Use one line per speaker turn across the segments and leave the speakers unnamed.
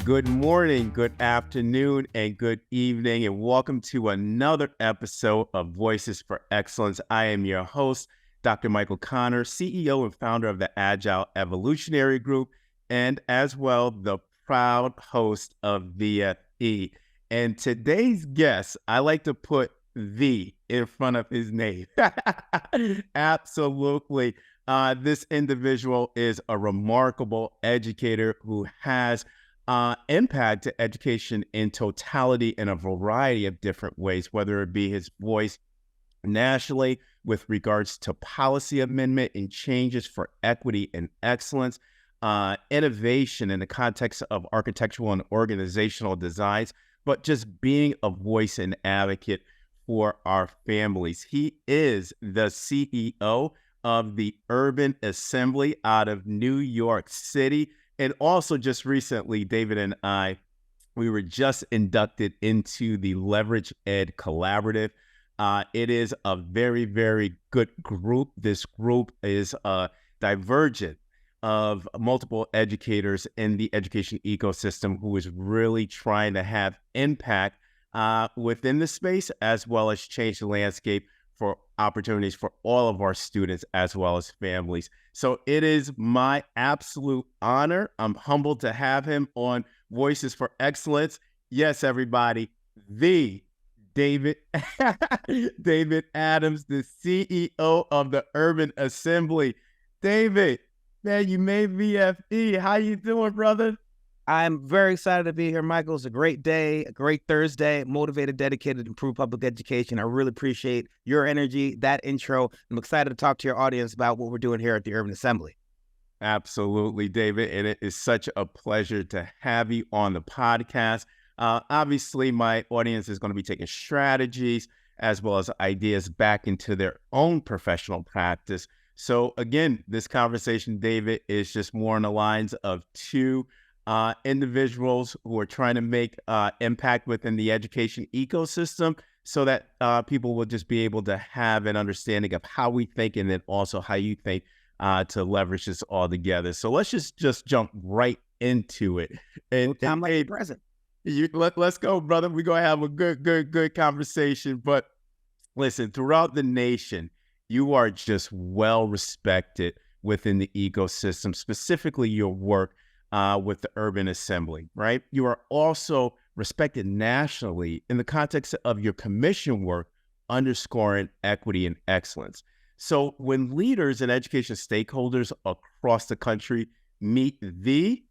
Good morning, good afternoon, and good evening, and welcome to another episode of Voices for Excellence. I am your host, Dr. Michael Connor, CEO and founder of the Agile Evolutionary Group, and as well, the proud host of VFE. And today's guest, I like to put "the" in front of his name. Absolutely. This individual is a remarkable educator who has impact to education in totality in a variety of different ways, whether it be his voice nationally with regards to policy amendment and changes for equity and excellence, innovation in the context of architectural and organizational designs, but just being a voice and advocate for our families. He is the CEO of the Urban Assembly out of New York City. And also just recently, David and I, we were just inducted into the Leverage Ed Collaborative. It is a very, very good group. This group is divergent of multiple educators in the education ecosystem who is really trying to have impact within the space, as well as change the landscape for opportunities for all of our students as well as families. So it is my absolute honor. I'm humbled to have him on Voices for Excellence. Yes, everybody, the David David Adams, the CEO of the Urban Assembly. David, man, you made VFE. How you doing, brother?
I'm very excited to be here, Michael. It's a great day, a great Thursday, motivated, dedicated to improve public education. I really appreciate your energy, that intro. I'm excited to talk to your audience about what we're doing here at the Urban Assembly.
Absolutely, David. And it is such a pleasure to have you on the podcast. Obviously, my audience is going to be taking strategies as well as ideas back into their own professional practice. So again, this conversation, David, is just more on the lines of two individuals who are trying to make impact within the education ecosystem so that people will just be able to have an understanding of how we think and then also how you think to leverage this all together. So let's just jump right into it. And
I'm like the present.
Let's go, brother. We're going to have a good conversation. But listen, throughout the nation, you are just well respected within the ecosystem, specifically your work with the Urban Assembly, right? You are also respected nationally in the context of your commission work, underscoring equity and excellence. So when leaders and education stakeholders across the country meet the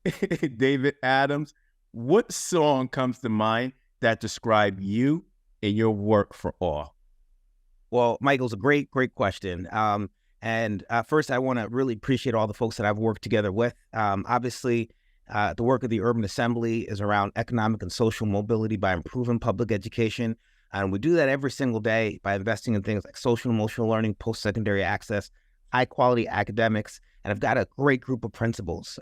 David Adams, what song comes to mind that describe you and your work for all?
Well, Michael's a great question. First, I want to really appreciate all the folks that I've worked together with. Obviously, the work of the Urban Assembly is around economic and social mobility by improving public education. And we do that every single day by investing in things like social and emotional learning, post-secondary access, high-quality academics. And I've got a great group of principals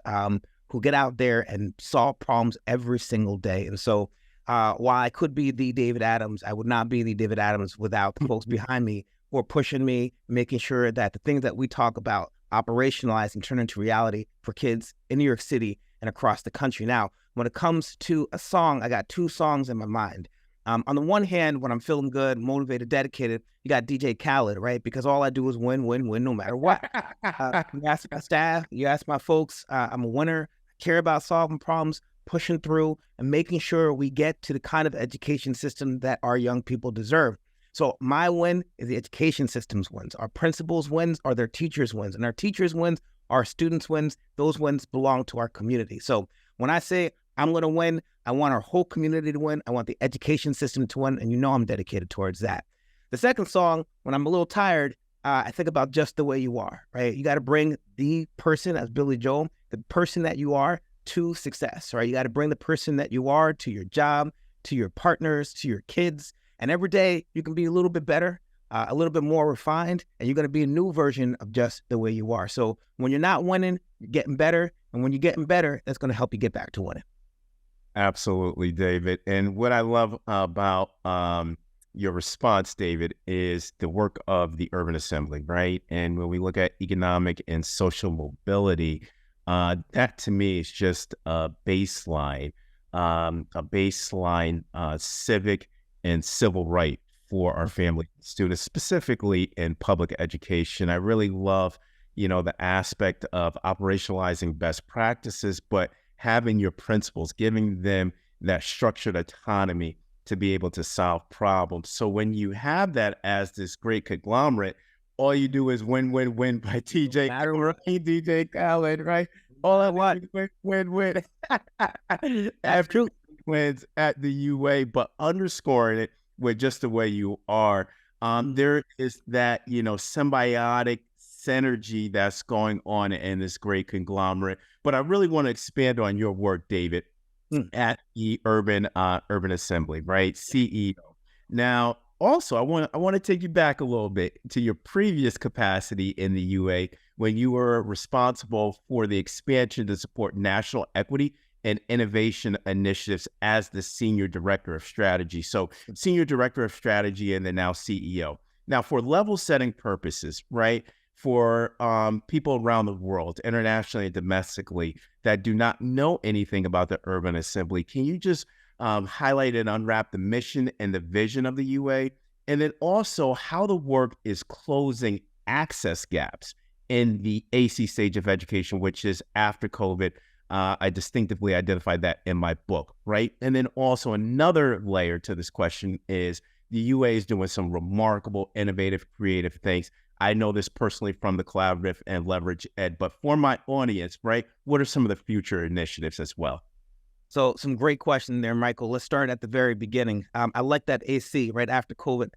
who get out there and solve problems every single day. And so while I could be the David Adams, I would not be the David Adams without the folks behind me who are pushing me, making sure that the things that we talk about operationalize and turn into reality for kids in New York City and across the country. Now, when it comes to a song, I got two songs in my mind. On the one hand, when I'm feeling good, motivated, dedicated, you got DJ Khaled, right? Because all I do is win, no matter what. You ask my staff, you ask my folks, I'm a winner, I care about solving problems, pushing through, and making sure we get to the kind of education system that our young people deserve. So my win is the education system's wins. Our principals' wins are their teachers' wins. And our teachers' wins are students' wins. Those wins belong to our community. So when I say I'm going to win, I want our whole community to win. I want the education system to win. And you know I'm dedicated towards that. The second song, when I'm a little tired, I think about Just the Way You Are, right? You got to bring the person, as Billy Joel, the person that you are to success, right? You got to bring the person that you are to your job, to your partners, to your kids. And every day you can be a little bit better, a little bit more refined, and you're going to be a new version of Just the Way You Are. So when you're not winning, you're getting better. And when you're getting better, that's going to help you get back to winning.
Absolutely, David. And what I love about your response, David, is the work of the Urban Assembly, right? And when we look at economic and social mobility, that to me is just a baseline a baseline civic and civil right for our family students, specifically in public education. I really love, the aspect of operationalizing best practices, but having your principals, giving them that structured autonomy to be able to solve problems. So when you have that as this great conglomerate, all you do is win, win, win by TJ, DJ Khaled, right? All I want, win, win.
That's true.
Wins at the UA, but underscoring it with just the way you are. There is that, symbiotic synergy that's going on in this great conglomerate. But I really want to expand on your work, David, at the Urban Assembly, right? CEO. Now, also, I want to take you back a little bit to your previous capacity in the UA when you were responsible for the expansion to support national equity and innovation initiatives as the Senior Director of Strategy. So Senior Director of Strategy and then now CEO. Now, for level setting purposes, right, for people around the world, internationally and domestically, that do not know anything about the Urban Assembly, can you just highlight and unwrap the mission and the vision of the UA, and then also how the work is closing access gaps in the AC stage of education, which is after COVID? I distinctively identified that in my book, right? And then also another layer to this question is the UA is doing some remarkable, innovative, creative things. I know this personally from the Collaborative and Leverage Ed, but for my audience, right, what are some of the future initiatives as well?
So some great question there, Michael. Let's start at the very beginning. I like that AC right after COVID.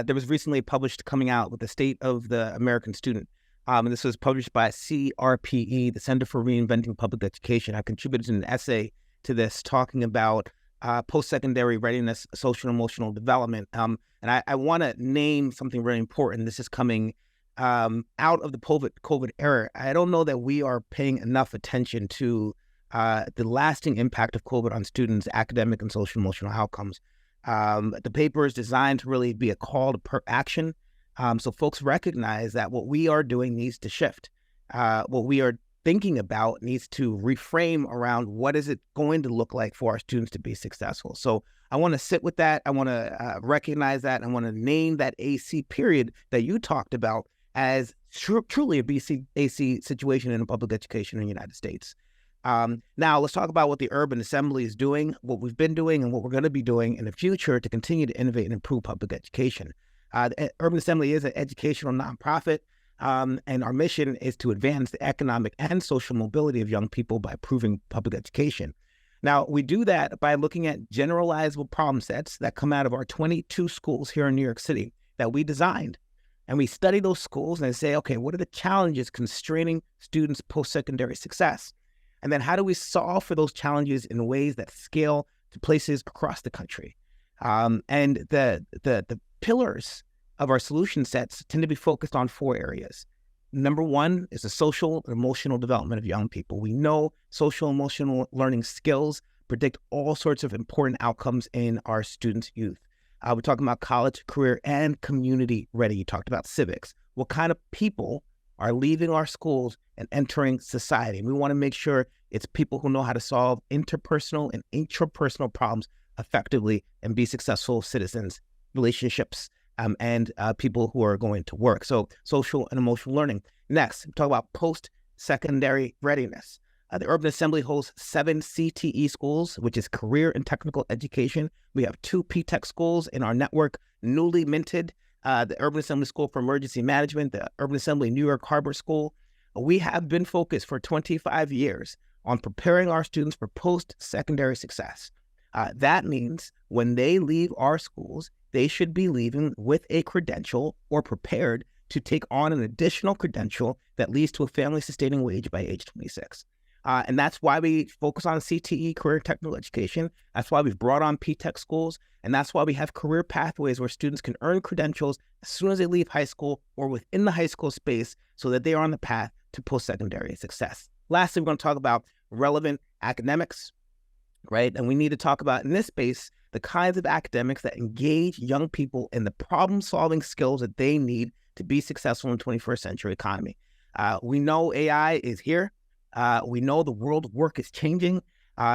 There was recently published coming out with the State of the American Student. And this was published by CRPE, the Center for Reinventing Public Education. I contributed an essay to this talking about post-secondary readiness, social and emotional development. And I want to name something really important. This is coming out of the COVID era. I don't know that we are paying enough attention to the lasting impact of COVID on students' academic and social emotional outcomes. The paper is designed to really be a call to action. So folks recognize that what we are doing needs to shift. What we are thinking about needs to reframe around what is it going to look like for our students to be successful. So I want to sit with that. I want to recognize that. I want to name that AC period that you talked about as truly a AC situation in public education in the United States. Now let's talk about what the Urban Assembly is doing, what we've been doing, and what we're going to be doing in the future to continue to innovate and improve public education. The Urban Assembly is an educational nonprofit, and our mission is to advance the economic and social mobility of young people by improving public education. Now, we do that by looking at generalizable problem sets that come out of our 22 schools here in New York City that we designed. And we study those schools and say, okay, what are the challenges constraining students' post-secondary success? And then how do we solve for those challenges in ways that scale to places across the country? And the pillars of our solution sets tend to be focused on 4 areas. Number 1 is the social and emotional development of young people. We know social and emotional learning skills predict all sorts of important outcomes in our students' youth. We're talking about college, career, and community ready. You talked about civics. What kind of people are leaving our schools and entering society? And we want to make sure it's people who know how to solve interpersonal and intrapersonal problems effectively and be successful citizens, relationships, and people who are going to work. So social and emotional learning. Next, we talk about post-secondary readiness. The Urban Assembly hosts 7 CTE schools, which is career and technical education. We have 2 P-TECH schools in our network, newly minted, the Urban Assembly School for Emergency Management, the Urban Assembly New York Harbor School. We have been focused for 25 years on preparing our students for post-secondary success. That means when they leave our schools, they should be leaving with a credential or prepared to take on an additional credential that leads to a family-sustaining wage by age 26. And that's why we focus on CTE, career technical education. That's why we've brought on P-TECH schools. And that's why we have career pathways where students can earn credentials as soon as they leave high school or within the high school space so that they are on the path to post-secondary success. Lastly, we're going to talk about relevant academics, right? And we need to talk about, in this space, the kinds of academics that engage young people in the problem-solving skills that they need to be successful in the 21st century economy. We know AI is here. We know the world of work is changing.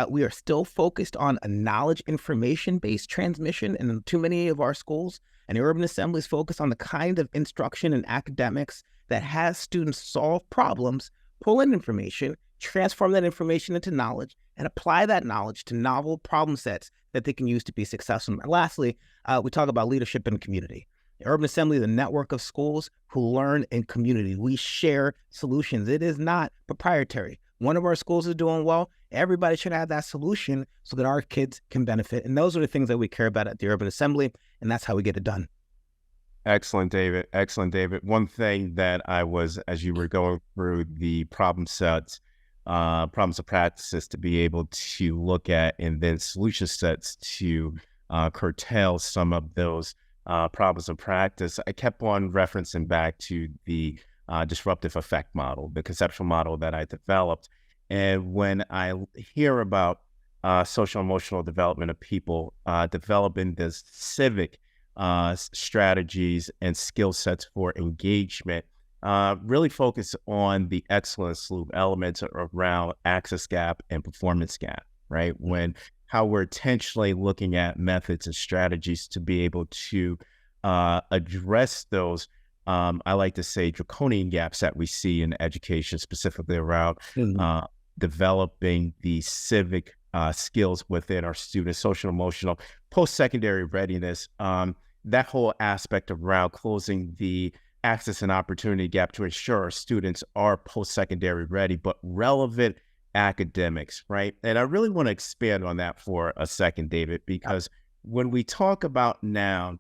We are still focused on a knowledge information-based transmission in too many of our schools, and the Urban Assembly is focused on the kind of instruction and academics that has students solve problems, pull in information, transform that information into knowledge, and apply that knowledge to novel problem sets that they can use to be successful. And lastly, we talk about leadership and community. The Urban Assembly is a network of schools who learn in community. We share solutions. It is not proprietary. One of our schools is doing well. Everybody should have that solution so that our kids can benefit. And those are the things that we care about at the Urban Assembly, and that's how we get it done.
Excellent, David. Excellent, David. One thing that I was, as you were going through the problem sets, problems of practices to be able to look at, and then solution sets to curtail some of those problems of practice, I kept on referencing back to the disruptive effect model, the conceptual model that I developed. And when I hear about social emotional development of people, developing this civic strategies and skill sets for engagement, really focus on the excellence loop elements around access gap and performance gap, right? When how we're intentionally looking at methods and strategies to be able to address those, I like to say, draconian gaps that we see in education, specifically around developing the civic skills within our students, social emotional, post-secondary readiness, that whole aspect around closing the access and opportunity gap to ensure our students are post-secondary ready, but relevant academics, right? And I really want to expand on that for a second, David, because when we talk about now,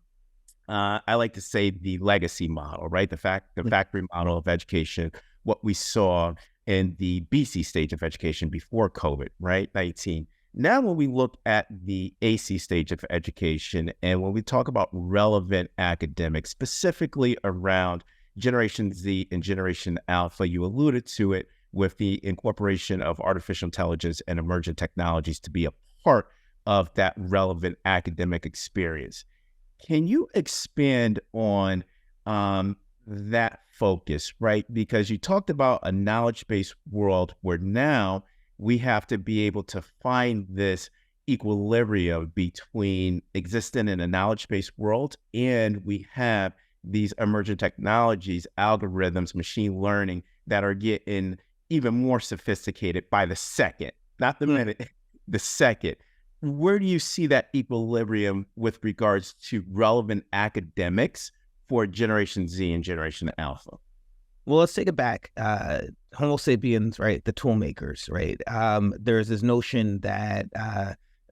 I like to say the legacy model, right? The factory model of education, what we saw in the BC stage of education before COVID, right? 19. Now, when we look at the AC stage of education, and when we talk about relevant academics, specifically around Generation Z and Generation Alpha, you alluded to it with the incorporation of artificial intelligence and emergent technologies to be a part of that relevant academic experience. Can you expand on that focus, right? Because you talked about a knowledge-based world where now we have to be able to find this equilibrium between existing in a knowledge-based world, and we have these emergent technologies, algorithms, machine learning that are getting even more sophisticated by the second, not the minute, the second. Where do you see that equilibrium with regards to relevant academics for Generation Z and Generation Alpha?
Well, let's take it back. Homo sapiens, right? The tool makers, right? There's this notion that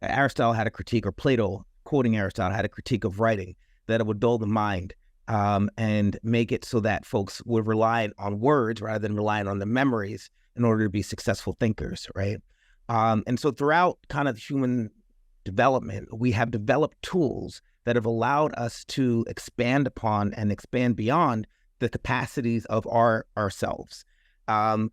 Aristotle had a critique, or Plato, quoting Aristotle, had a critique of writing, that it would dull the mind and make it so that folks would rely on words rather than relying on the memories in order to be successful thinkers, right? And so throughout kind of human development, we have developed tools that have allowed us to expand upon and expand beyond the capacities of ourselves. The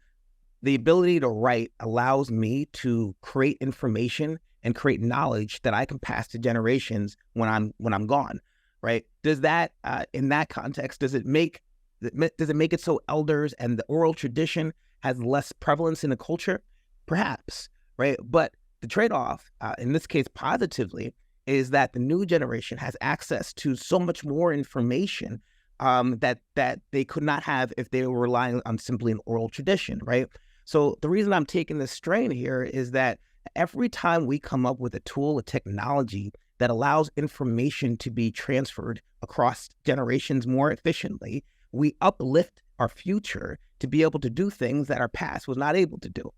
ability to write allows me to create information and create knowledge that I can pass to generations when I'm gone, right? Does that, in that context, does it make it so elders and the oral tradition has less prevalence in the culture? Perhaps, right? But the trade-off, in this case positively, is that the new generation has access to so much more information that they could not have if they were relying on simply an oral tradition, right? So the reason I'm taking this strain here is that every time we come up with a tool, a technology that allows information to be transferred across generations more efficiently, we uplift our future to be able to do things that our past was not able to do,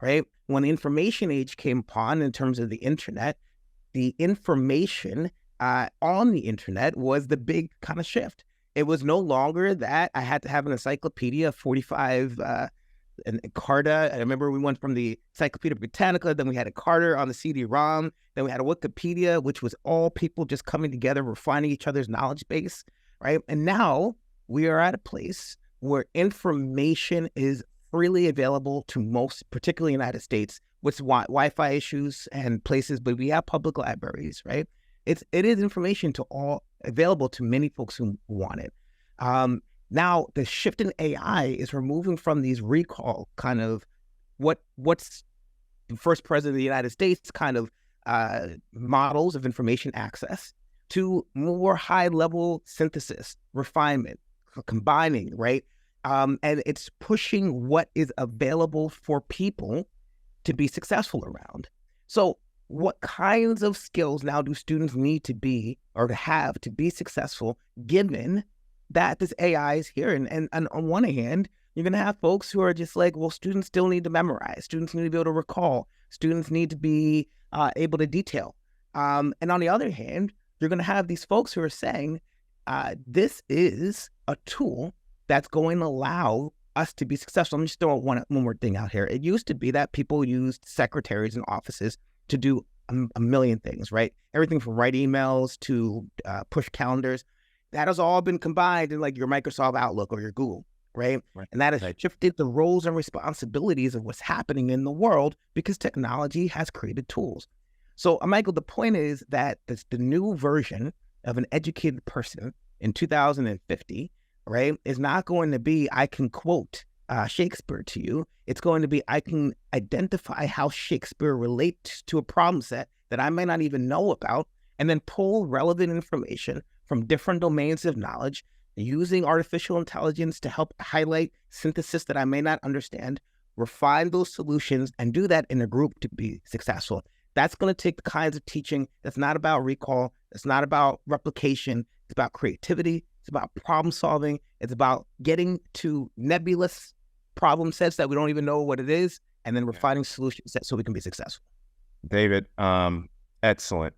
right? When the information age came upon in terms of the internet, the information on the internet was the big kind of shift. It was no longer that I had to have an encyclopedia, 45 and Carta. I remember we went from the Encyclopedia Britannica, then we had a Carter on the CD-ROM, then we had a Wikipedia, which was all people just coming together, refining each other's knowledge base, right? And now we are at a place where information is freely available to most, particularly in the United States, with Wi-Fi issues and places, but we have public libraries, right? It is information to all available to many folks who want it. Now the shift in AI is removing from these recall kind of what's the first president of the United States kind of models of information access to more high-level synthesis, refinement, combining, right? And it's pushing what is available for people to be successful around. So what kinds of skills now do students need to be or to have to be successful, given that this AI is here? And on one hand, you're going to have folks who are just like, well, students still need to memorize. Students need to be able to recall. Students need to be able to detail. And on the other hand, you're going to have these folks who are saying, this is a tool that's going to allow us to be successful. I'm just throwing one more thing out here. It used to be that people used secretaries and offices to do a million things, right? Everything from write emails to push calendars. That has all been combined in like your Microsoft Outlook or your Google, right? And that has shifted the roles and responsibilities of what's happening in the world because technology has created tools. So, Michael, the point is that the new version of an educated person in 2050, right, is not going to be, I can quote Shakespeare to you. It's going to be, I can identify how Shakespeare relates to a problem set that I may not even know about, and then pull relevant information from different domains of knowledge, using artificial intelligence to help highlight synthesis that I may not understand, refine those solutions, and do that in a group to be successful. That's going to take the kinds of teaching that's not about recall, it's not about replication, it's about creativity, it's about problem solving, it's about getting to nebulous problem sets that we don't even know what it is, and then refining solution sets so we can be successful.
David, excellent.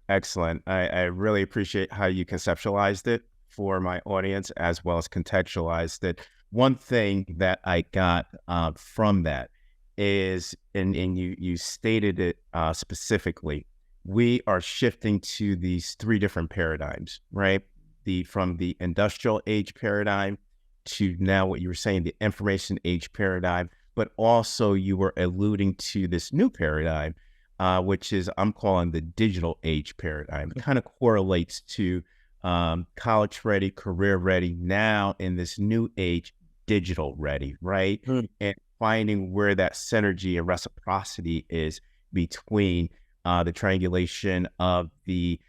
I really appreciate how you conceptualized it for my audience as well as contextualized it. One thing that I got from that is, and you stated it specifically, we are shifting to these three different paradigms, right? From the industrial age paradigm to now what you were saying, the information age paradigm, but also you were alluding to this new paradigm, which is I'm calling the digital age paradigm. It kind of correlates to college ready, career ready, now in this new age, digital ready, right? And finding where that synergy and reciprocity is between the triangulation of the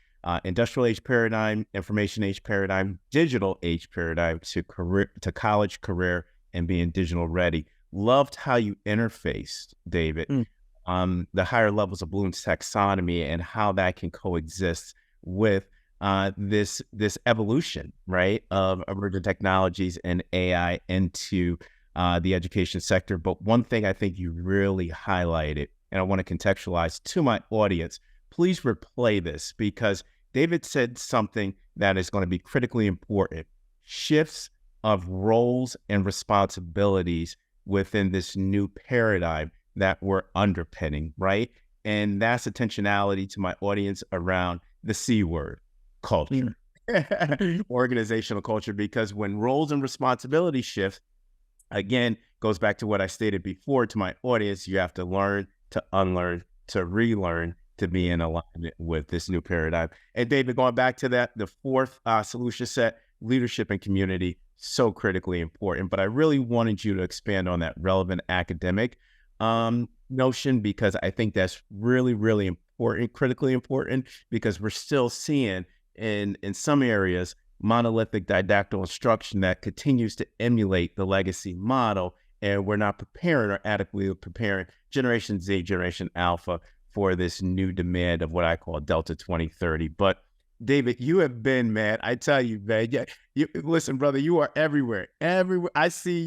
industrial age paradigm, information age paradigm, digital age paradigm to college, career, and being digital ready. Loved how you interfaced, David, the higher levels of Bloom's taxonomy and how that can coexist with this evolution, right, of emerging technologies and AI into the education sector. But one thing I think you really highlighted, and I want to contextualize to my audience, please replay this because David said something that is going to be critically important: shifts of roles and responsibilities within this new paradigm that we're underpinning, right? And that's intentionality to my audience around the C word, culture, organizational culture, because when roles and responsibilities shift, again, goes back to what I stated before to my audience, you have to learn, to unlearn, to relearn, to be in alignment with this new paradigm. And David, going back to that, the fourth solution set, leadership and community, so critically important. But I really wanted you to expand on that relevant academic notion, because I think that's really, really important, critically important, because we're still seeing in some areas monolithic didactic instruction that continues to emulate the legacy model, and we're not preparing or adequately preparing Generation Z, Generation Alpha for this new demand of what I call Delta 2030. But David, you have been, man, I tell you, man, listen, brother, you are everywhere. I see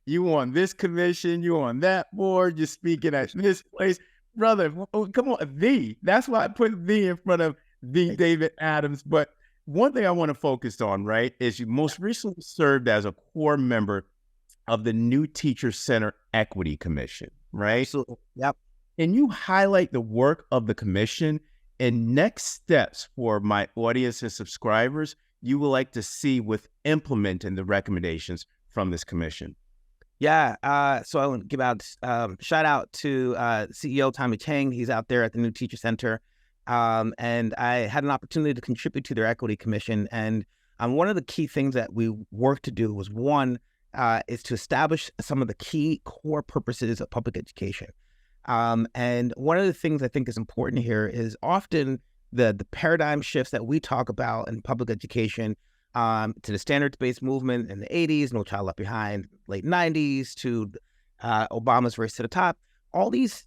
you on this commission, you on that board, you're speaking at this place. Brother, come on, that's why I put the in front of the David Adams. But one thing I want to focus on, right, is you most recently served as a core member of the New Teacher Center Equity Commission, right?
Absolutely. Yep.
Can you highlight the work of the commission and next steps for my audience and subscribers you would like to see with implementing the recommendations from this commission?
Yeah, so I want to give out shout out to CEO Tommy Chang. He's out there at the New Teacher Center, and I had an opportunity to contribute to their equity commission. And one of the key things that we worked to do was is to establish some of the key core purposes of public education. And one of the things I think is important here is often the paradigm shifts that we talk about in public education, to the standards-based movement in the 80s, No Child Left Behind, late 90s, to Obama's Race to the Top. All these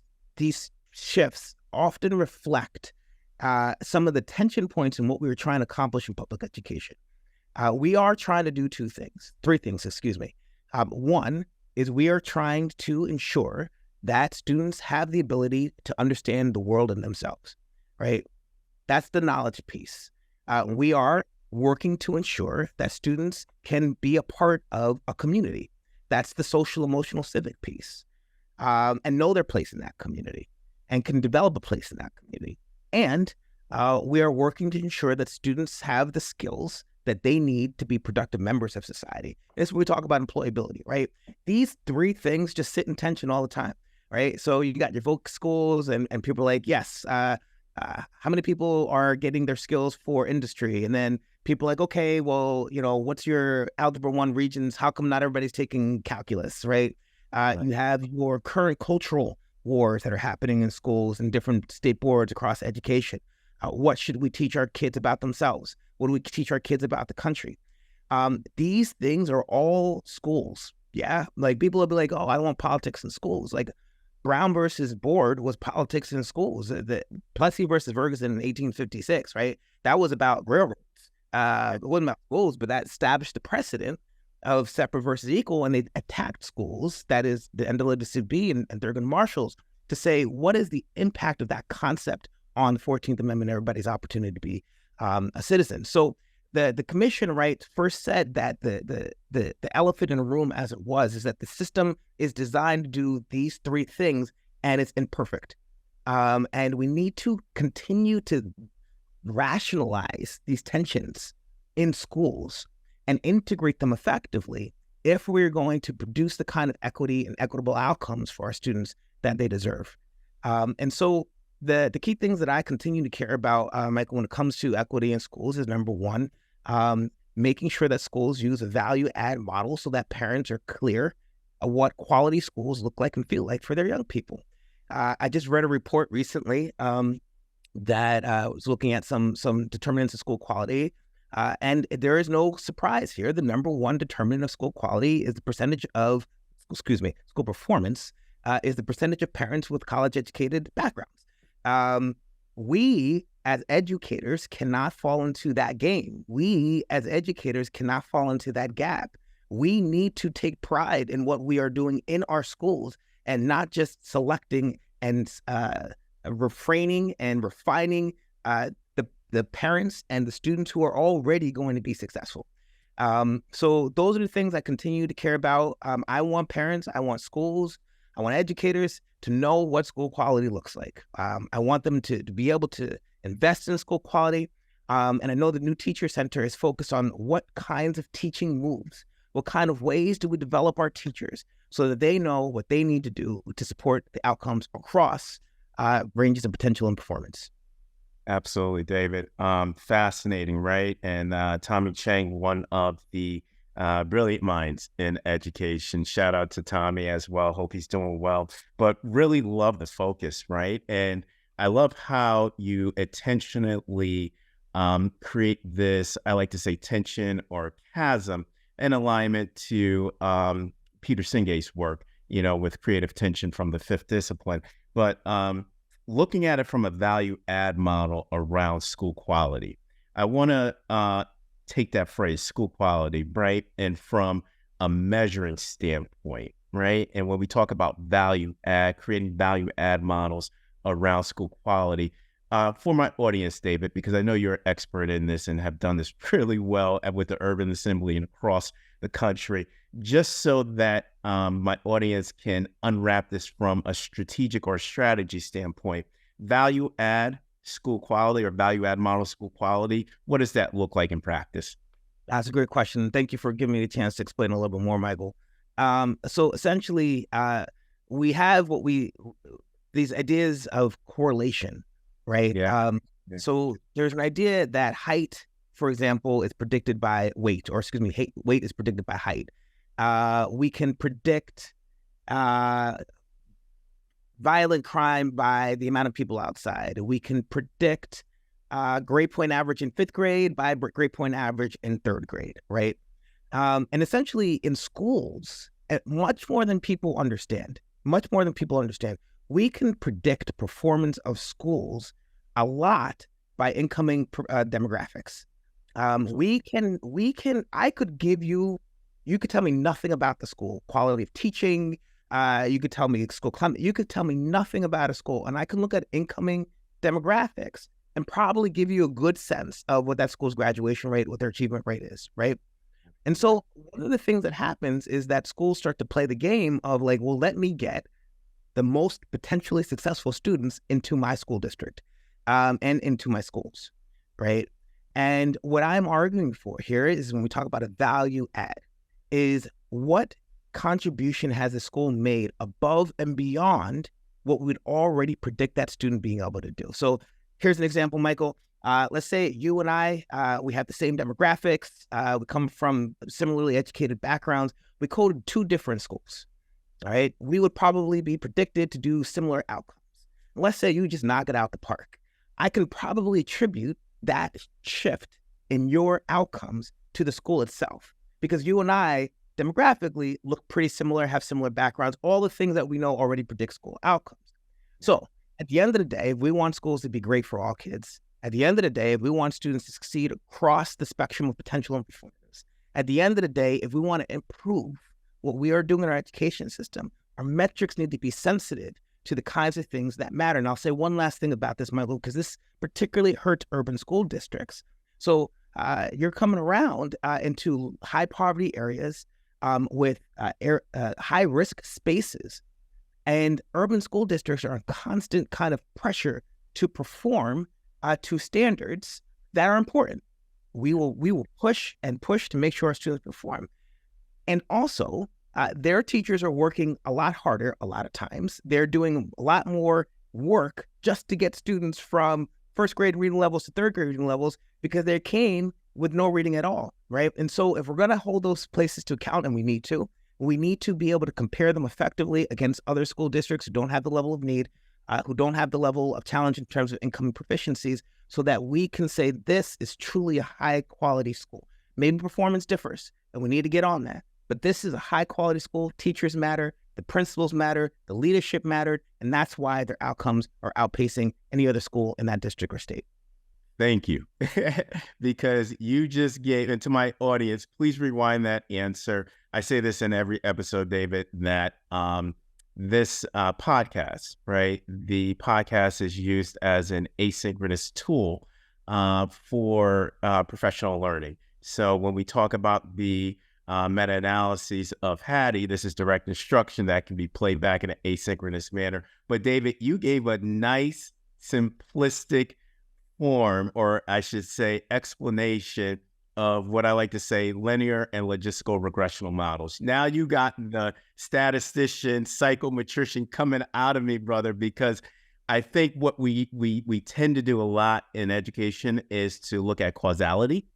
shifts often reflect some of the tension points in what we were trying to accomplish in public education. We are trying to do three things, excuse me. One is we are trying to ensure that students have the ability to understand the world and themselves, right? That's the knowledge piece. We are working to ensure that students can be a part of a community. That's the social, emotional, civic piece, and know their place in that community and can develop a place in that community. And we are working to ensure that students have the skills that they need to be productive members of society. This is when we talk about employability, right? These three things just sit in tension all the time, right? So you got your voc schools and people are like, yes, how many people are getting their skills for industry? And then people are like, okay, well, what's your Algebra 1 regions? How come not everybody's taking calculus, right? You have your current cultural wars that are happening in schools and different state boards across education. What should we teach our kids about themselves? What do we teach our kids about the country? These things are all schools. Yeah. Like people will be like, oh, I don't want politics in schools. Like Brown versus Board was politics in schools. The Plessy versus Ferguson in 1856, right? That was about railroads. It wasn't about schools, but that established the precedent of separate versus equal, and they attacked schools, that is the NAACP and Thurgood Marshalls, to say, what is the impact of that concept on the 14th Amendment, everybody's opportunity to be a citizen. So the commission, right, first said that the elephant in the room, as it was, is that the system is designed to do these three things, and it's imperfect. And we need to continue to rationalize these tensions in schools and integrate them effectively if we're going to produce the kind of equity and equitable outcomes for our students that they deserve. And so the key things that I continue to care about, Michael, when it comes to equity in schools is, number one, making sure that schools use a value add model so that parents are clear of what quality schools look like and feel like for their young people. I just read a report recently that was looking at some determinants of school quality. And there is no surprise here. The number one determinant of school quality is the percentage of, school performance, is the percentage of parents with college-educated backgrounds. We, as educators, cannot fall into that game. We, as educators, cannot fall into that gap. We need to take pride in what we are doing in our schools and not just selecting and refraining and refining the parents and the students who are already going to be successful. So those are the things I continue to care about. I want parents, I want schools, I want educators to know what school quality looks like. I want them to be able to invest in school quality. And I know the New Teacher Center is focused on what kinds of teaching moves, what kind of ways do we develop our teachers so that they know what they need to do to support the outcomes across ranges of potential and performance.
Absolutely, David. Fascinating, right? And Tommy Chang, one of the brilliant minds in education. Shout out to Tommy as well. Hope he's doing well. But really love the focus, right? And I love how you intentionally create this, I like to say, tension or chasm in alignment to Peter Singate's work, with creative tension from the fifth discipline. But looking at it from a value add model around school quality, I want to take that phrase, school quality, right? And from a measuring standpoint, right? And when we talk about value add, creating value add models around school quality, for my audience, David, because I know you're an expert in this and have done this really well with the Urban Assembly and across the country, just so that my audience can unwrap this from a strategic or strategy standpoint. Value add school quality or value add model school quality, what does that look like in practice?
That's a great question. Thank you for giving me the chance to explain a little bit more, Michael. So essentially, we have these ideas of correlation, right?
Yeah.
So there's an idea that height, for example, is predicted by weight, or weight is predicted by height. We can predict violent crime by the amount of people outside. We can predict grade point average in 5th grade by grade point average in 3rd grade, right? And essentially in schools, much more than people understand, we can predict performance of schools a lot by incoming demographics. I could give you could tell me nothing about the school, quality of teaching. You could tell me school climate. You could tell me nothing about a school, and I can look at incoming demographics and probably give you a good sense of what that school's graduation rate, what their achievement rate is, right? And so one of the things that happens is that schools start to play the game of like, well, let me get the most potentially successful students into my school district and into my schools, right? And what I'm arguing for here is when we talk about a value add, is what contribution has the school made above and beyond what we would already predict that student being able to do. So here's an example, Michael. Let's say you and I, we have the same demographics. We come from similarly educated backgrounds. We coded 2 different schools, all right? We would probably be predicted to do similar outcomes. Let's say you just knock it out the park. I can probably attribute that shift in your outcomes to the school itself, because you and I demographically look pretty similar, have similar backgrounds, all the things that we know already predict school outcomes. So at the end of the day, if we want schools to be great for all kids, at the end of the day, if we want students to succeed across the spectrum of potential and performance, at the end of the day, if we want to improve what we are doing in our education system, our metrics need to be sensitive to the kinds of things that matter. And I'll say one last thing about this, Michael, because this particularly hurts urban school districts. So you're coming around into high poverty areas with high risk spaces, and urban school districts are in constant kind of pressure to perform to standards that are important. We will push and push to make sure our students perform. And also, their teachers are working a lot harder a lot of times. They're doing a lot more work just to get students from 1st grade reading levels to 3rd grade reading levels because they came with no reading at all, right? And so if we're going to hold those places to account, and we need to be able to compare them effectively against other school districts who don't have the level of need, who don't have the level of challenge in terms of income proficiencies, so that we can say this is truly a high quality school. Maybe performance differs, and we need to get on that. But this is a high quality school. Teachers matter, the principals matter, the leadership mattered, and that's why their outcomes are outpacing any other school in that district or state.
Thank you. Because you just gave, and to my audience, please rewind that answer. I say this in every episode, David, that this podcast, right? The podcast is used as an asynchronous tool for professional learning. So when we talk about the meta-analyses of Hattie, this is direct instruction that can be played back in an asynchronous manner. But David, you gave a nice, simplistic form, or I should say explanation of what I like to say linear and logistical regressional models. Now you got the statistician, psychometrician coming out of me, brother, because I think what we tend to do a lot in education is to look at causality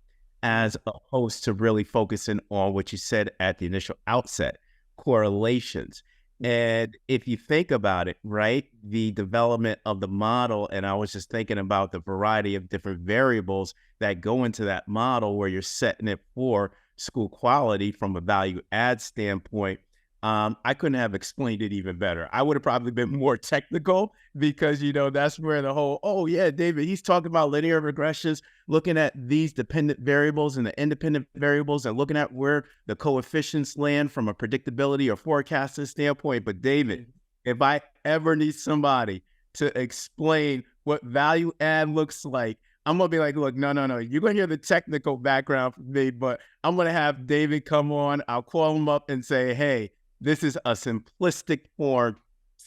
as opposed to really focusing on what you said at the initial outset, correlations. And if you think about it, right, the development of the model, and I was just thinking about the variety of different variables that go into that model where you're setting it for school quality from a value add standpoint, I couldn't have explained it even better. I would have probably been more technical because, you know, that's where the whole, oh yeah, David, he's talking about linear regressions, looking at these dependent variables and the independent variables and looking at where the coefficients land from a predictability or forecasting standpoint. But David, if I ever need somebody to explain what value add looks like, I'm going to be like, look, no. You're going to hear the technical background from me, but I'm going to have David come on. I'll call him up and say, hey, this is a simplistic form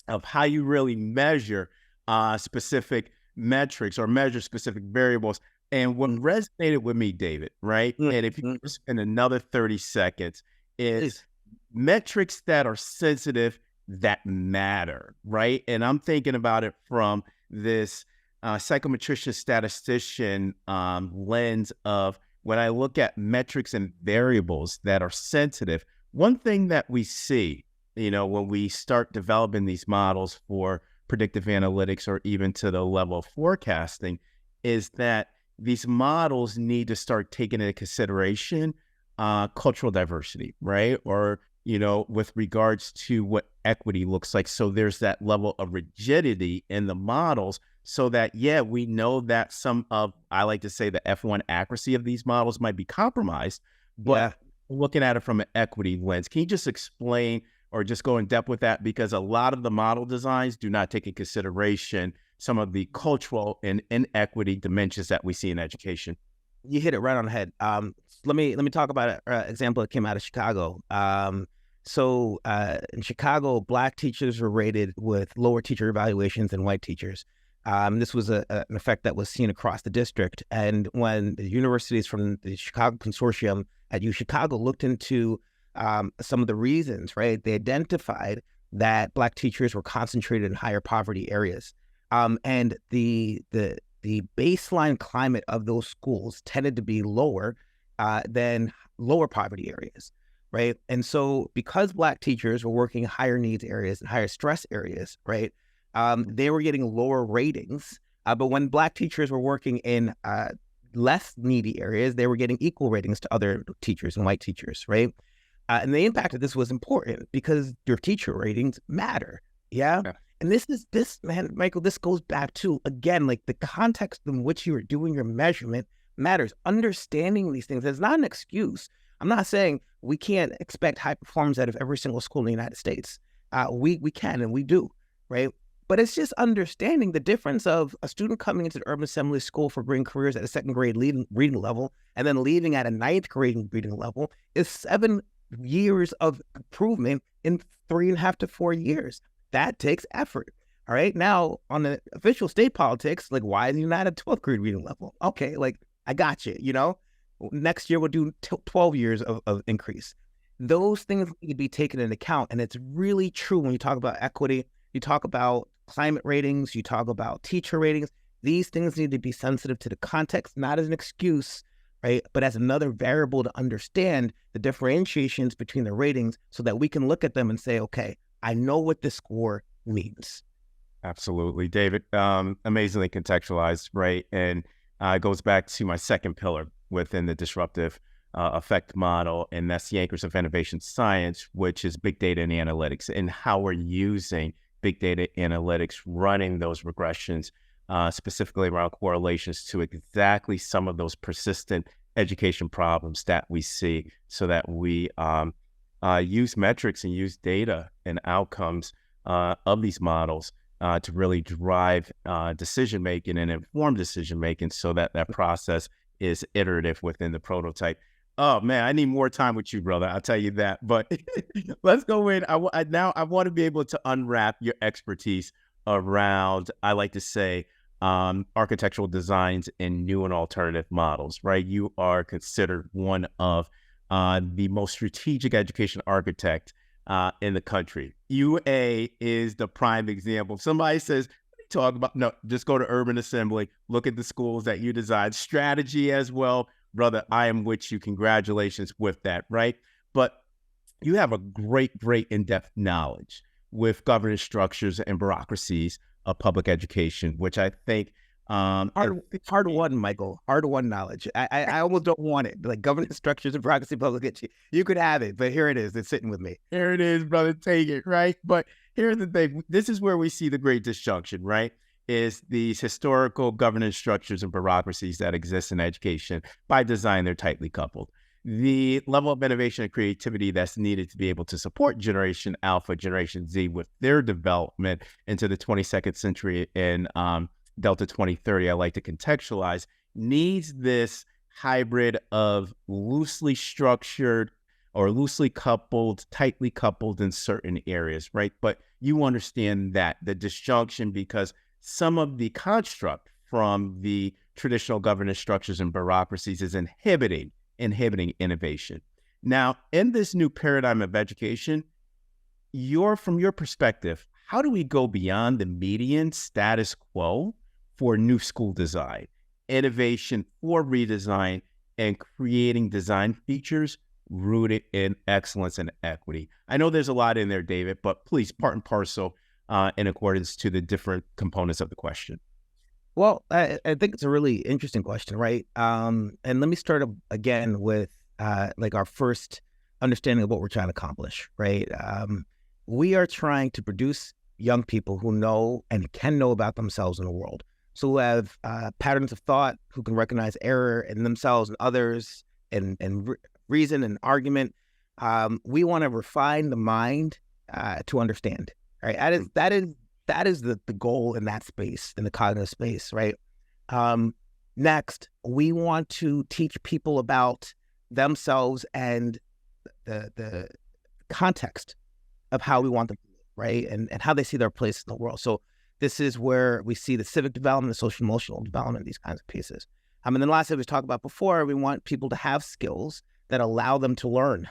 of how you really measure specific metrics or measure specific variables. And what resonated with me, David, right? And if you spend another 30 seconds, is metrics that are sensitive, that matter, right? And I'm thinking about it from this psychometrician statistician lens of when I look at metrics and variables that are sensitive. One thing that we see when we start developing these models for predictive analytics or even to the level of forecasting, is that these models need to start taking into consideration cultural diversity, right? Or, with regards to what equity looks like. So there's that level of rigidity in the models so that, yeah, we know that some of, I like to say, the F1 accuracy of these models might be compromised, but
Yeah.
looking at it from an equity lens, can you just explain or just go in depth with that? Because a lot of the model designs do not take in consideration some of the cultural and inequity dimensions that we see in education.
You hit it right on the head. Let me talk about an example that came out of Chicago. In Chicago, Black teachers were rated with lower teacher evaluations than white teachers. This was an effect that was seen across the district. And when the universities from the Chicago Consortium at U Chicago looked into some of the reasons, right, they identified that Black teachers were concentrated in higher poverty areas, and the baseline climate of those schools tended to be lower than lower poverty areas, right? And so because Black teachers were working higher needs areas and higher stress areas, right, they were getting lower ratings. But when Black teachers were working in less needy areas, they were getting equal ratings to other teachers and white teachers, right? And the impact of this was important because your teacher ratings matter. Yeah.
Yeah.
And man, Michael, this goes back to, again, like the context in which you are doing your measurement matters. Understanding these things is not an excuse. I'm not saying we can't expect high performance out of every single school in the United States. We can and we do, right? But it's just understanding the difference of a student coming into the Urban Assembly School for Green Careers at a second grade reading level and then leaving at a ninth grade reading level is 7 years of improvement in 3.5 to 4 years. That takes effort. All right. Now, on the official state politics, like, why is he not at 12th grade reading level? Okay, like, I got you. Next year we'll do 12 years of increase. Those things need to be taken into account. And it's really true when you talk about equity, you talk about climate ratings, you talk about teacher ratings. These things need to be sensitive to the context, not as an excuse, right? But as another variable to understand the differentiations between the ratings so that we can look at them and say, okay, I know what this score means.
Absolutely, David. Amazingly contextualized, right? And it goes back to my second pillar within the disruptive effect model, and that's the anchors of innovation science, which is big data and analytics, and how we're using big data analytics, running those regressions, specifically around correlations to exactly some of those persistent education problems that we see, so that we use metrics and use data and outcomes of these models to really drive decision-making and inform decision-making so that that process is iterative within the prototype. Oh, man, I need more time with you, brother. I'll tell you that. But let's go in. Now I want to be able to unwrap your expertise around, I like to say, architectural designs and new and alternative models, right? You are considered one of the most strategic education architect in the country. UA is the prime example. If somebody says, talk about, no, just go to Urban Assembly, look at the schools that you designed, strategy as well. Brother, I am with you. Congratulations with that, right? But you have a great in-depth knowledge with governance structures and bureaucracies of public education, which I think
hard won, Michael. Hard won knowledge. I almost don't want it. Like governance structures and bureaucracy, public education. You could have it, but here it is. It's sitting with me.
Here it is, brother. Take it, right? But here's the thing. This is where we see the great disjunction, right? Is these historical governance structures and bureaucracies that exist in education. By design, they're tightly coupled. The level of innovation and creativity that's needed to be able to support Generation Alpha, Generation Z with their development into the 22nd century and Delta 2030, I like to contextualize, needs this hybrid of loosely structured or loosely coupled, tightly coupled in certain areas, right? But you understand that the disjunction, because some of the construct from the traditional governance structures and bureaucracies is inhibiting innovation. Now, in this new paradigm of education, from your perspective, how do we go beyond the median status quo for new school design, innovation for redesign, and creating design features rooted in excellence and equity? I know there's a lot in there, David, but please part and parcel in accordance to the different components of the question.
Well, I think it's a really interesting question, right? And let me start again with like our first understanding of what we're trying to accomplish, right? We are trying to produce young people who know and can know about themselves in the world. So who have patterns of thought, who can recognize error in themselves and others, and reason and argument. We want to refine the mind to understand, right? That is the goal in that space, in the cognitive space, right? Next, we want to teach people about themselves and the context of how we want them to live, right? And how they see their place in the world. So this is where we see the civic development, the social emotional development, these kinds of pieces. And then lastly, we talked about before, we want people to have skills that allow them to learn.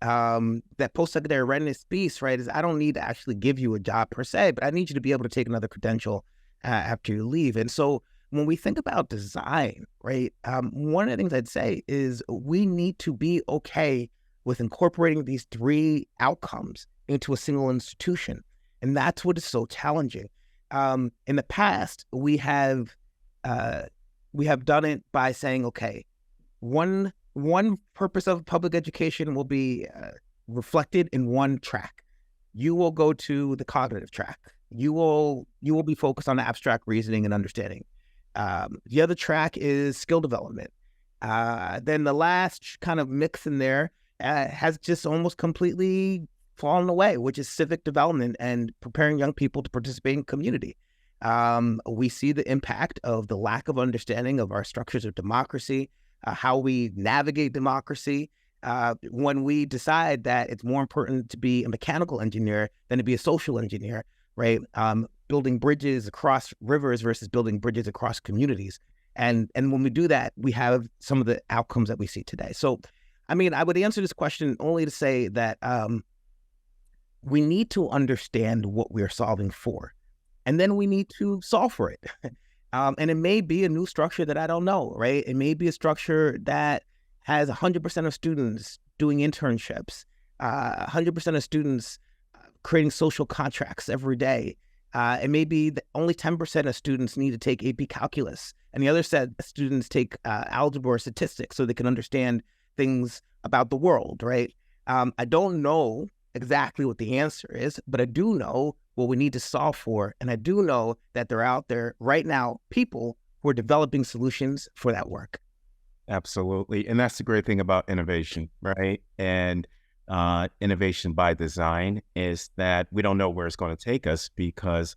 That post-secondary readiness piece, right, is I don't need to actually give you a job per se, but I need you to be able to take another credential after you leave. And so when we think about design, right, one of the things I'd say is we need to be okay with incorporating these three outcomes into a single institution. And that's what is so challenging. In the past, we have done it by saying, okay, one purpose of public education will be reflected in one track. You will go to the cognitive track. You will be focused on abstract reasoning and understanding. The other track is skill development. Then the last kind of mix in there has just almost completely fallen away, which is civic development and preparing young people to participate in community. We see the impact of the lack of understanding of our structures of democracy, how we navigate democracy, when we decide that it's more important to be a mechanical engineer than to be a social engineer, right? Building bridges across rivers versus building bridges across communities. And when we do that, we have some of the outcomes that we see today. So, I mean, I would answer this question only to say that we need to understand what we're solving for, and then we need to solve for it. And it may be a new structure that I don't know, right? It may be a structure that has 100% of students doing internships, 100% of students creating social contracts every day. It may be that only 10% of students need to take AP Calculus, and the other set of students take algebra or statistics so they can understand things about the world, right? I don't know exactly what the answer is, but I do know what we need to solve for. And I do know that they're out there right now, people who are developing solutions for that work.
Absolutely. And that's the great thing about innovation, right? And innovation by design is that we don't know where it's going to take us because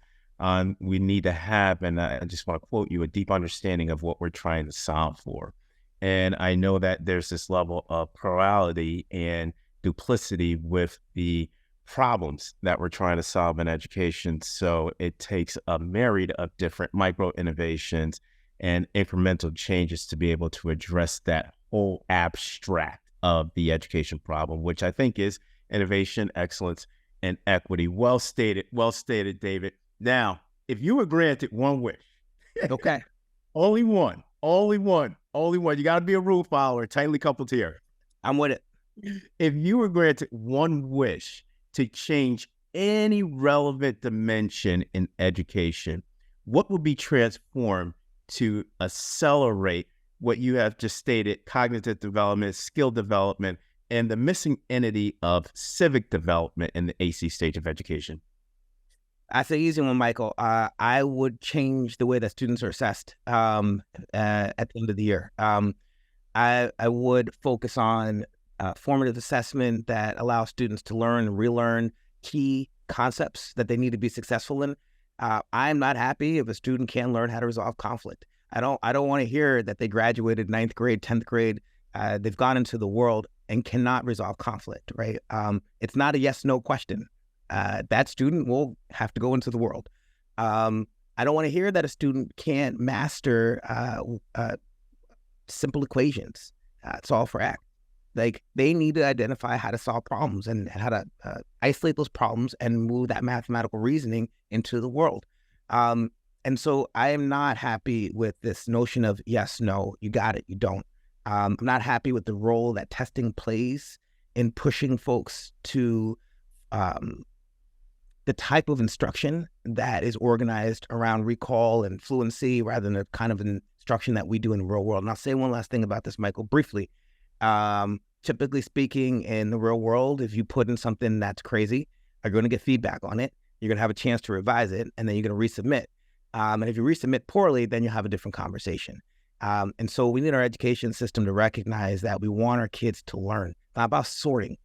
we need to have, and I just want to quote you, a deep understanding of what we're trying to solve for. And I know that there's this level of plurality and duplicity with the problems that we're trying to solve in education. So it takes a myriad of different micro innovations and incremental changes to be able to address that whole abstract of the education problem, which I think is innovation, excellence, and equity. Well stated, David. Now, if you were granted one wish,
okay,
only one, you got to be a rule follower, tightly coupled here.
I'm with it.
If you were granted one wish to change any relevant dimension in education, what would be transformed to accelerate what you have just stated, cognitive development, skill development, and the missing entity of civic development in the AC stage of education?
That's an easy one, Michael. I would change the way that students are assessed at the end of the year. I would focus on formative assessment that allows students to learn and relearn key concepts that they need to be successful in. I'm not happy if a student can't learn how to resolve conflict. I don't want to hear that they graduated 9th grade, 10th grade, they've gone into the world and cannot resolve conflict, right? It's not a yes/no question. That student will have to go into the world. I don't want to hear that a student can't master simple equations. Solve for X. Like, they need to identify how to solve problems and how to isolate those problems and move that mathematical reasoning into the world. And so I am not happy with this notion of yes, no, you got it, you don't. I'm not happy with the role that testing plays in pushing folks to the type of instruction that is organized around recall and fluency rather than the kind of instruction that we do in the real world. And I'll say one last thing about this, Michael, briefly. Typically speaking, in the real world, if you put in something that's crazy, you're going to get feedback on it. You're going to have a chance to revise it, and then you're going to resubmit. And if you resubmit poorly, then you'll have a different conversation. And so we need our education system to recognize that we want our kids to learn. It's not about sorting,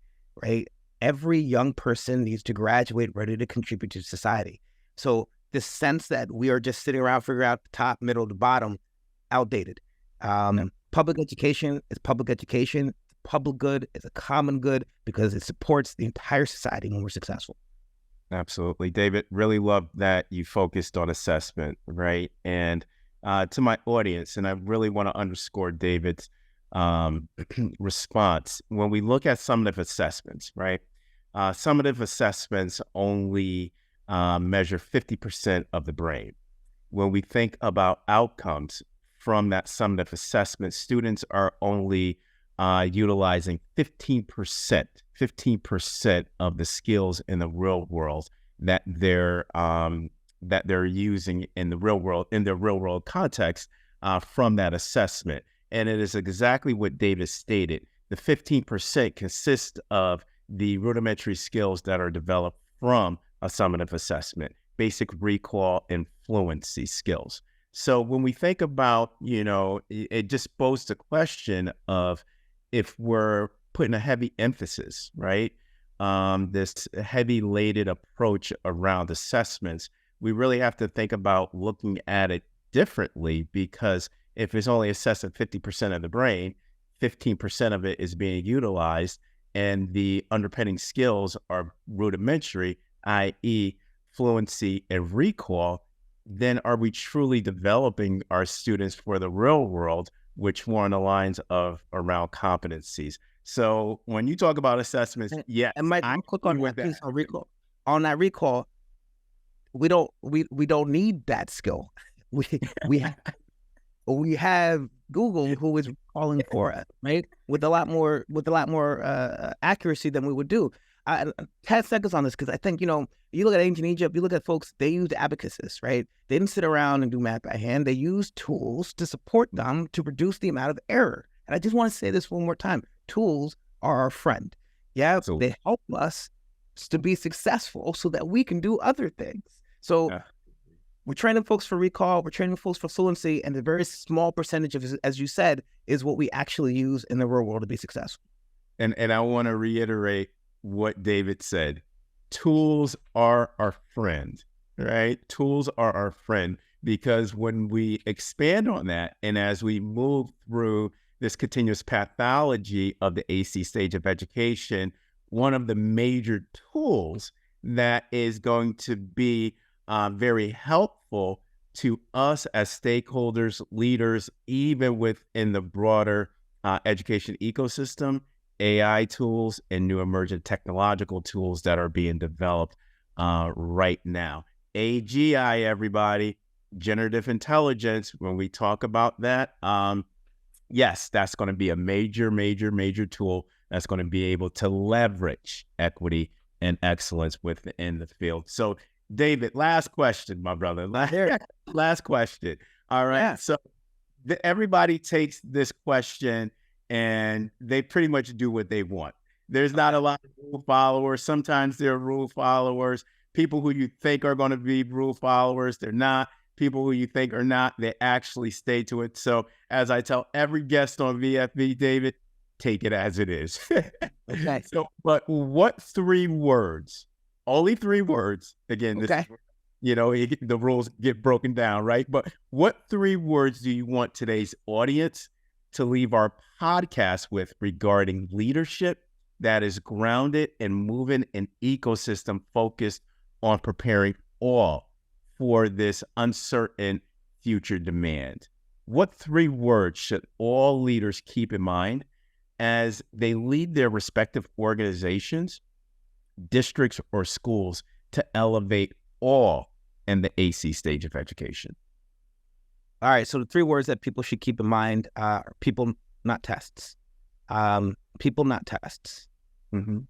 right? Every young person needs to graduate ready to contribute to society. So this sense that we are just sitting around figuring out the top, middle, the bottom, outdated. Public education is public education. Public good is a common good because it supports the entire society when we're successful.
Absolutely. David, really love that you focused on assessment, right? And to my audience, and I really want to underscore David's response. When we look at summative assessments, right? Summative assessments only measure 50% of the brain. When we think about outcomes from that summative assessment, students are only utilizing 15% of the skills in the real world that they're using in the real world, in their real world context from that assessment. And it is exactly what David stated. The 15% consists of the rudimentary skills that are developed from a summative assessment, basic recall and fluency skills. So when we think about, it just posed the question of if we're putting a heavy emphasis, right? This heavy laden approach around assessments, we really have to think about looking at it differently, because if it's only assessing 50% of the brain, 15% of it is being utilized, and the underpinning skills are rudimentary, i.e. fluency and recall, then are we truly developing our students for the real world, which more on the lines of around competencies? So when you talk about assessments, yeah,
and Mike, I'm quick on that piece on recall. On that recall, we don't need that skill. We have Google, who is calling for it, right? With a lot more accuracy than we would do. 10 seconds on this, because I think, you look at ancient Egypt, you look at folks, they used abacuses, right? They didn't sit around and do math by hand. They used tools to support them to reduce the amount of error. And I just want to say this one more time. Tools are our friend. Yeah, so they help us to be successful so that we can do other things. So we're training folks for recall, we're training folks for fluency, and a very small percentage of, as you said, is what we actually use in the real world to be successful.
And I want to reiterate what David said. Tools are our friend, right? Tools are our friend, because when we expand on that, and as we move through this continuous pathology of the AC stage of education, one of the major tools that is going to be very helpful to us as stakeholders, leaders, even within the broader education ecosystem, AI tools and new emergent technological tools that are being developed right now. AGI, everybody, generative intelligence, when we talk about that, yes, that's going to be a major tool that's going to be able to leverage equity and excellence within the field. So, David, last question, my brother. Last question. All right. Yeah. So everybody takes this question and they pretty much do what they want. There's not a lot of rule followers. Sometimes they're rule followers. People who you think are going to be rule followers, they're not. People who you think are not, they actually stay to it. So as I tell every guest on VFV, David, take it as it is.
Okay.
So, but what 3 words, only 3 words, again, this, the rules get broken down, right? But what 3 words do you want today's audience to leave our podcast with regarding leadership that is grounded and moving an ecosystem focused on preparing all for this uncertain future demand? What 3 words should all leaders keep in mind as they lead their respective organizations, districts, or schools to elevate all in the AC stage of education?
All right. So the 3 words that people should keep in mind, people not tests. People, not tests.
Mm-hmm.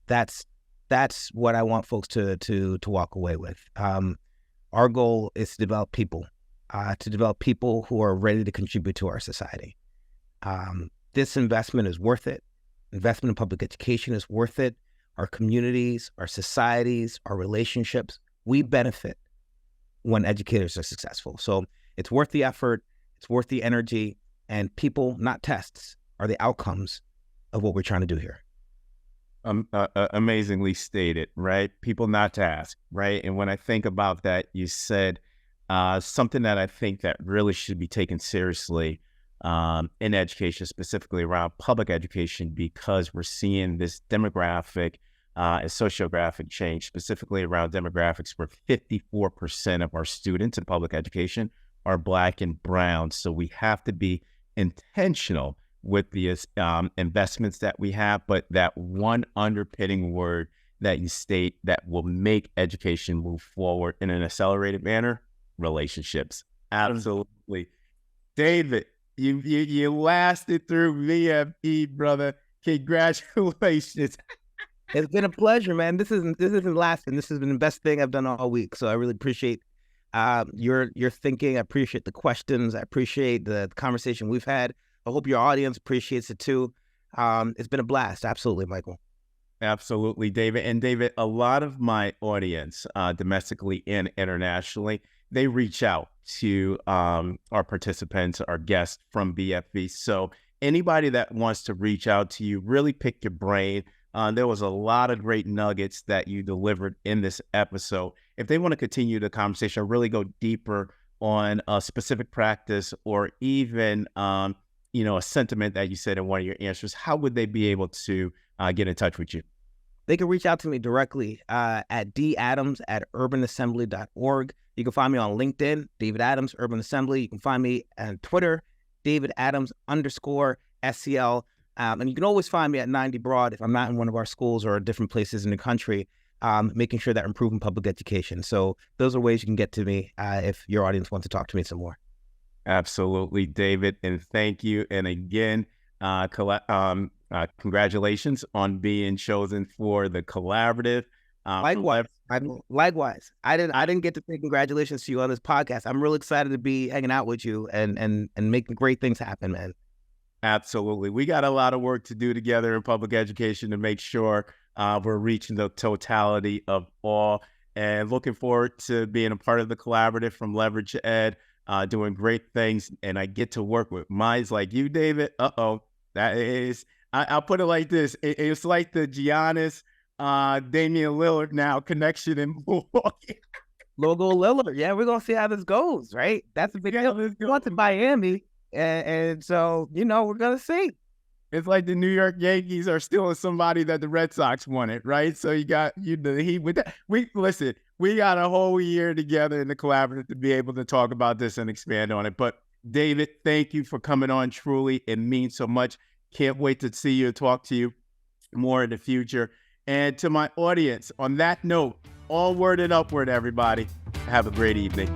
That's what I want folks to walk away with. Our goal is to develop people who are ready to contribute to our society. This investment is worth it. Investment in public education is worth it. Our communities, our societies, our relationships, we benefit when educators are successful. So it's worth the effort, it's worth the energy, and people, not tests, are the outcomes of what we're trying to do here.
Amazingly stated, right? People, not tasks, right? And when I think about that, you said something that I think that really should be taken seriously in education, specifically around public education, because we're seeing this demographic and sociographic change, specifically around demographics, where 54% of our students in public education are Black and brown. So we have to be intentional with the investments that we have, but that one underpinning word that you state that will make education move forward in an accelerated manner: relationships. Absolutely. David, you lasted through VFE, brother. Congratulations.
It's been a pleasure, man. This isn't lasting. This has been the best thing I've done all week. So I really appreciate your thinking. I appreciate the questions. I appreciate the conversation we've had. I hope your audience appreciates it too. It's been a blast. Absolutely, Michael.
Absolutely, David. And David, a lot of my audience, domestically and internationally, they reach out to our participants, our guests from VFE. So anybody that wants to reach out to you, really pick your brain. There was a lot of great nuggets that you delivered in this episode. If they want to continue the conversation or really go deeper on a specific practice, or even a sentiment that you said in one of your answers, how would they be able to get in touch with you?
They can reach out to me directly at dadams@urbanassembly.org. You can find me on LinkedIn, David Adams, Urban Assembly. You can find me on Twitter, DavidAdams_SCL. And you can always find me at 90 Broad if I'm not in one of our schools or different places in the country, making sure that we're improving public education. So those are ways you can get to me if your audience wants to talk to me some more.
Absolutely, David. And thank you. And again, congratulations on being chosen for the collaborative.
Likewise. I didn't get to say congratulations to you on this podcast. I'm really excited to be hanging out with you and making great things happen, man.
Absolutely. We got a lot of work to do together in public education to make sure we're reaching the totality of all, and looking forward to being a part of the collaborative from Leverage Ed, doing great things. And I get to work with minds like you, David. That is, I'll put it like this. It's like the Giannis, Damian Lillard now connection in Milwaukee.
Logo Lillard. Yeah, we're going to see how this goes, right? That's a big deal. We want to Miami. And so, we're going to see.
It's like the New York Yankees are stealing somebody that the Red Sox wanted, right? So you got the Heat with that. We got a whole year together in the collaborative to be able to talk about this and expand on it. But David, thank you for coming on. Truly, it means so much. Can't wait to see you and talk to you more in the future. And to my audience, on that note, onward and upward, everybody. Have a great evening.